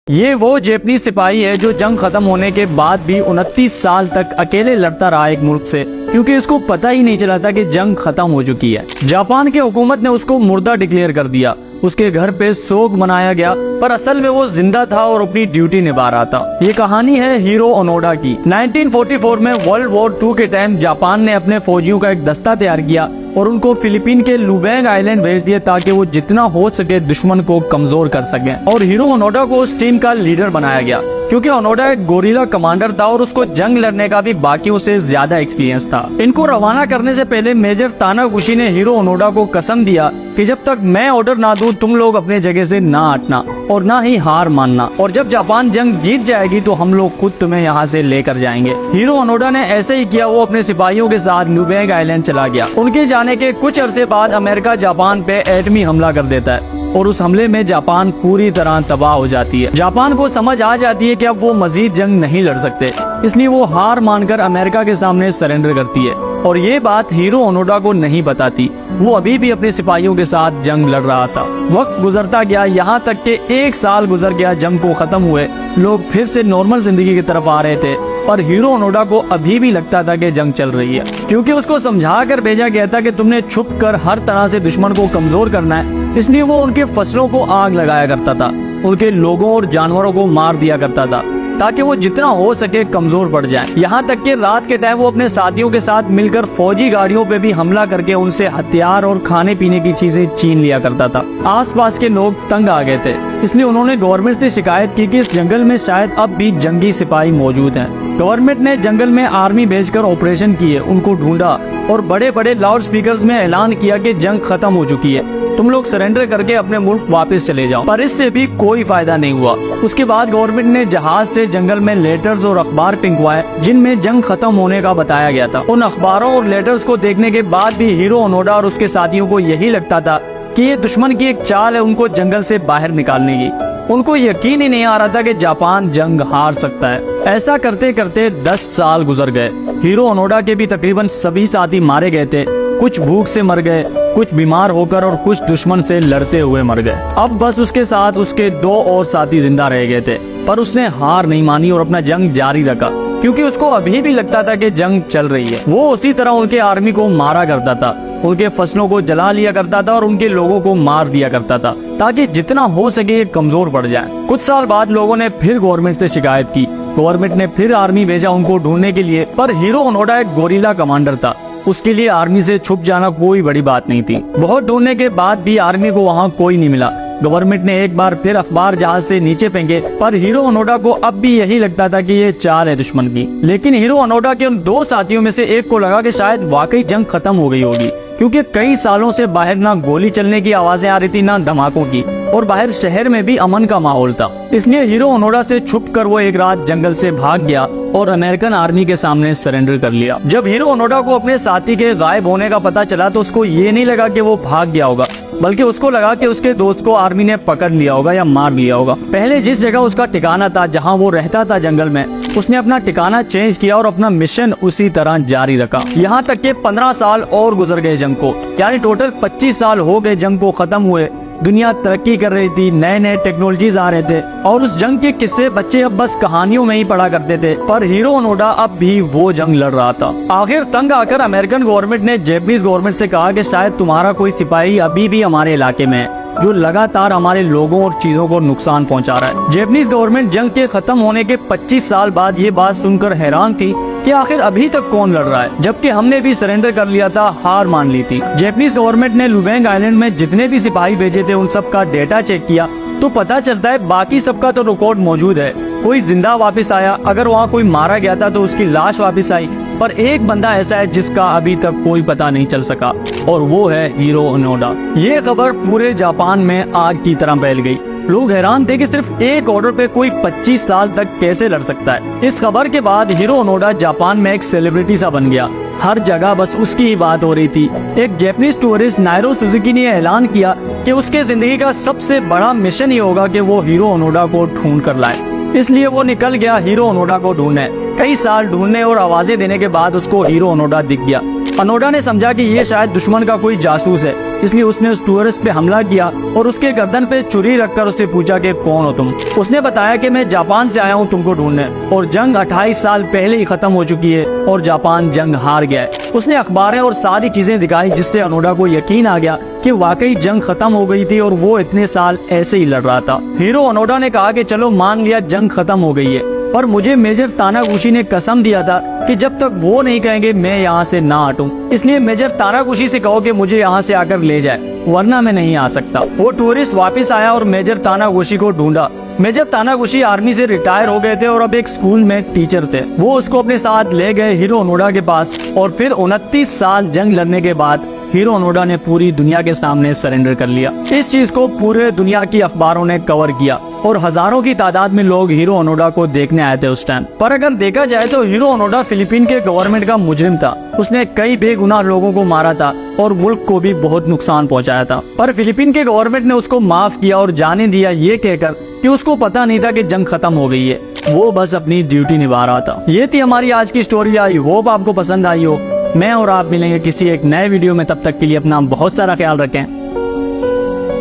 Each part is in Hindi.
ये वो जापानी सिपाही है जो जंग खत्म होने के बाद भी 29 साल तक अकेले लड़ता रहा एक मुल्क से, क्योंकि उसको पता ही नहीं चला था कि जंग खत्म हो चुकी है। जापान की हुकूमत ने उसको मुर्दा डिक्लेयर कर दिया। उसके घर पे शोक मनाया गया, पर असल में वो जिंदा था और अपनी ड्यूटी निभा रहा था। ये कहानी है हीरो ओनोडा की। 1944 में वर्ल्ड वॉर 2 के टाइम जापान ने अपने फौजियों का एक दस्ता तैयार किया और उनको फिलीपीन के लुबैंग आइलैंड भेज दिए ताकि वो जितना हो सके दुश्मन को कमजोर कर सके। और हीरो ओनोडा को उस टीम का लीडर बनाया गया, क्योंकि ओनोडा एक गोरिल्ला कमांडर था और उसको जंग लड़ने का भी बाकियों से ज्यादा एक्सपीरियंस था। इनको रवाना करने से पहले मेजर तानागुची ने हीरो ओनोडा को कसम दिया कि जब तक मैं ऑर्डर ना दूं तुम लोग अपने जगह से ना हटना और ना ही हार मानना, और जब जापान जंग जीत जाएगी तो हम लोग खुद तुम्हें यहाँ से लेकर जाएंगे। हीरो ओनोडा ने ऐसे ही किया। वो अपने सिपाहियों के साथ लुबैंग आइलैंड चला गया। उनके जाने के कुछ अरसे बाद अमेरिका जापान पे एटमी हमला कर देता है और उस हमले में जापान पूरी तरह तबाह हो जाती है। जापान को समझ आ जाती है कि अब वो मजीद जंग नहीं लड़ सकते, इसलिए वो हार मानकर अमेरिका के सामने सरेंडर करती है। और ये बात हीरो ओनोडा को नहीं बताती। वो अभी भी अपने सिपाहियों के साथ जंग लड़ रहा था। वक्त गुजरता गया, यहाँ तक कि 1 साल गुजर गया जंग को खत्म हुए। लोग फिर से नॉर्मल जिंदगी की तरफ आ रहे थे, पर हीरो ओनोडा को अभी भी लगता था कि जंग चल रही है, क्योंकि उसको समझा कर भेजा गया था कि तुमने छुप कर हर तरह से दुश्मन को कमजोर करना है। इसलिए वो उनके फसलों को आग लगाया करता था, उनके लोगों और जानवरों को मार दिया करता था ताकि वो जितना हो सके कमजोर पड़ जाए। यहाँ तक कि रात के टाइम वो अपने साथियों के साथ मिलकर फौजी गाड़ियों पे भी हमला करके उनसे हथियार और खाने पीने की चीजें छीन लिया करता था। आसपास के लोग तंग आ गए थे, इसलिए उन्होंने गवर्नमेंट से शिकायत की कि इस जंगल में शायद अब भी जंगी सिपाही मौजूद हैं। गवर्नमेंट ने जंगल में आर्मी भेजकर ऑपरेशन किए, उनको ढूंढा और बड़े बड़े लाउड स्पीकर्स में ऐलान किया कि जंग खत्म हो चुकी है, तुम लोग सरेंडर करके अपने मुल्क वापस चले जाओ। पर इससे भी कोई फायदा नहीं हुआ। उसके बाद गवर्नमेंट ने जहाज से जंगल में लेटर्स और अखबार टिंकवाए जिनमें जंग खत्म होने का बताया गया था। उन अखबारों और लेटर्स को देखने के बाद भी हीरो ओनोडा और उसके साथियों को यही लगता था कि ये दुश्मन की एक चाल है उनको जंगल से बाहर निकालने की। उनको यकीन ही नहीं आ रहा था कि जापान जंग हार सकता है। ऐसा करते करते 10 साल गुजर गए। हीरो ओनोडा के भी तकरीबन सभी साथी मारे गए थे। कुछ भूख से मर गए, कुछ बीमार होकर और कुछ दुश्मन से लड़ते हुए मर गए। अब बस उसके साथ उसके 2 और साथी जिंदा रह गए थे, पर उसने हार नहीं मानी और अपना जंग जारी रखा, क्योंकि उसको अभी भी लगता था कि जंग चल रही है। वो उसी तरह उनके आर्मी को मारा करता था, उनके फसलों को जला लिया करता था और उनके लोगों को मार दिया करता था ताकि जितना हो सके कमजोर पड़ जाए। कुछ साल बाद लोगों ने फिर गवर्नमेंट से शिकायत की। गवर्नमेंट ने फिर आर्मी भेजा उनको ढूंढने के लिए, पर हीरो ओनोडा एक गोरिल्ला कमांडर था, उसके लिए आर्मी से छुप जाना कोई बड़ी बात नहीं थी। बहुत ढूंढने के बाद भी आर्मी को वहाँ कोई नहीं मिला। गवर्नमेंट ने एक बार फिर अखबार जहाज से नीचे फेंके, पर हीरो ओनोडा को अब भी यही लगता था कि ये चाल है दुश्मन की। लेकिन हीरो ओनोडा के उन 2 साथियों में से एक को लगा कि शायद वाकई जंग खत्म हो गई होगी, क्योंकि कई सालों से बाहर ना गोली चलने की आवाजें आ रही थी ना धमाकों की, और बाहर शहर में भी अमन का माहौल था। इसलिए हीरो ओनोडा से छुपकर वो एक रात जंगल से भाग गया और अमेरिकन आर्मी के सामने सरेंडर कर लिया। जब हीरो ओनोडा को अपने साथी के गायब होने का पता चला तो उसको ये नहीं लगा कि वो भाग गया होगा, बल्कि उसको लगा कि उसके दोस्त को आर्मी ने पकड़ लिया होगा या मार लिया होगा। पहले जिस जगह उसका ठिकाना था, जहां वो रहता था जंगल में, उसने अपना ठिकाना चेंज किया और अपना मिशन उसी तरह जारी रखा। यहाँ तक कि 15 साल और गुजर गए जंग को, यानी टोटल 25 साल हो गए जंग को खत्म हुए। दुनिया तरक्की कर रही थी, नए नए टेक्नोलॉजीज आ रहे थे और उस जंग के किस्से बच्चे अब बस कहानियों में ही पढ़ा करते थे, पर हीरो ओनोडा अब भी वो जंग लड़ रहा था। आखिर तंग आकर अमेरिकन गवर्नमेंट ने जापानीज गवर्नमेंट से कहा कि शायद तुम्हारा कोई सिपाही अभी भी हमारे इलाके में है जो लगातार हमारे लोगों और चीजों को नुकसान पहुंचा रहा है। जापानीज गवर्नमेंट जंग के खत्म होने के 25 साल बाद ये बात सुनकर हैरान थी कि आखिर अभी तक कौन लड़ रहा है, जबकि हमने भी सरेंडर कर लिया था, हार मान ली थी। जापानीज गवर्नमेंट ने लुबैंग आइलैंड में जितने भी सिपाही भेजे थे उन सब का डेटा चेक किया तो पता चलता है बाकी सबका तो रिकॉर्ड मौजूद है। कोई जिंदा वापस आया, अगर वहाँ कोई मारा गया था तो उसकी लाश वापस आई, पर एक बंदा ऐसा है जिसका अभी तक कोई पता नहीं चल सका, और वो है हीरो ओनोडा। ये खबर पूरे जापान में आग की तरह फैल गई। लोग हैरान थे कि सिर्फ एक ऑर्डर पे कोई 25 साल तक कैसे लड़ सकता है। इस खबर के बाद हीरो ओनोडा जापान में एक सेलिब्रिटी सा बन गया। हर जगह बस उसकी ही बात हो रही थी। एक जापानीज टूरिस्ट नाइरो सुजुकी ने ऐलान किया कि उसके जिंदगी का सबसे बड़ा मिशन ये होगा कि वो हीरो ओनोडा को ढूंढ कर लाए। इसलिए वो निकल गया हीरो ओनोडा को ढूंढने। कई साल ढूंढने और आवाजें देने के बाद उसको हीरो ओनोडा दिख गया। ओनोडा ने समझा कि ये शायद दुश्मन का कोई जासूस है, इसलिए उसने उस टूरिस्ट पे हमला किया और उसके गर्दन पे छुरी रखकर उससे पूछा कि कौन हो तुम। उसने बताया कि मैं जापान से आया हूँ तुमको ढूंढने, और जंग 28 साल पहले ही खत्म हो चुकी है और जापान जंग हार गया है। उसने अखबारें और सारी चीजें दिखाई, जिससे ओनोडा को यकीन आ गया कि वाकई जंग खत्म हो गई थी और वो इतने साल ऐसे ही लड़ रहा था। हीरो ओनोडा ने कहा कि चलो मान लिया जंग खत्म हो गई है, पर मुझे मेजर तानागुची ने कसम दिया था कि जब तक वो नहीं कहेंगे मैं यहाँ से ना हटूं। इसलिए मेजर तानागुची से कहो कि मुझे यहाँ से आकर ले जाए, वरना मैं नहीं आ सकता। वो टूरिस्ट वापस आया और मेजर तानागुची को ढूंढा। मेजर तानागुची आर्मी से रिटायर हो गए थे और अब एक स्कूल में टीचर थे। वो उसको अपने साथ ले गए हीरो ओनोडा के पास, और फिर 29 साल जंग लड़ने के बाद हीरो ओनोडा ने पूरी दुनिया के सामने सरेंडर कर लिया। इस चीज को पूरे दुनिया की अखबारों ने कवर किया और हजारों की तादाद में लोग हीरो ओनोडा को देखने आए थे उस टाइम। पर अगर देखा जाए तो हीरो ओनोडा फिलीपीन के गवर्नमेंट का मुजरिम था। उसने कई बेगुनाह लोगों को मारा था और मुल्क को भी बहुत नुकसान पहुंचाया था, पर फिलीपीन के गवर्नमेंट ने उसको माफ किया और जाने दिया ये कहकर कि उसको पता नहीं था कि जंग खत्म हो गई है, वो बस अपनी ड्यूटी निभा रहा था। ये थी हमारी आज की स्टोरी। आई होप आपको पसंद आई हो। मैं और आप मिलेंगे किसी एक नए वीडियो में, तब तक के लिए अपना बहुत सारा ख्याल रखें।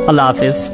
अल्लाह हाफिज।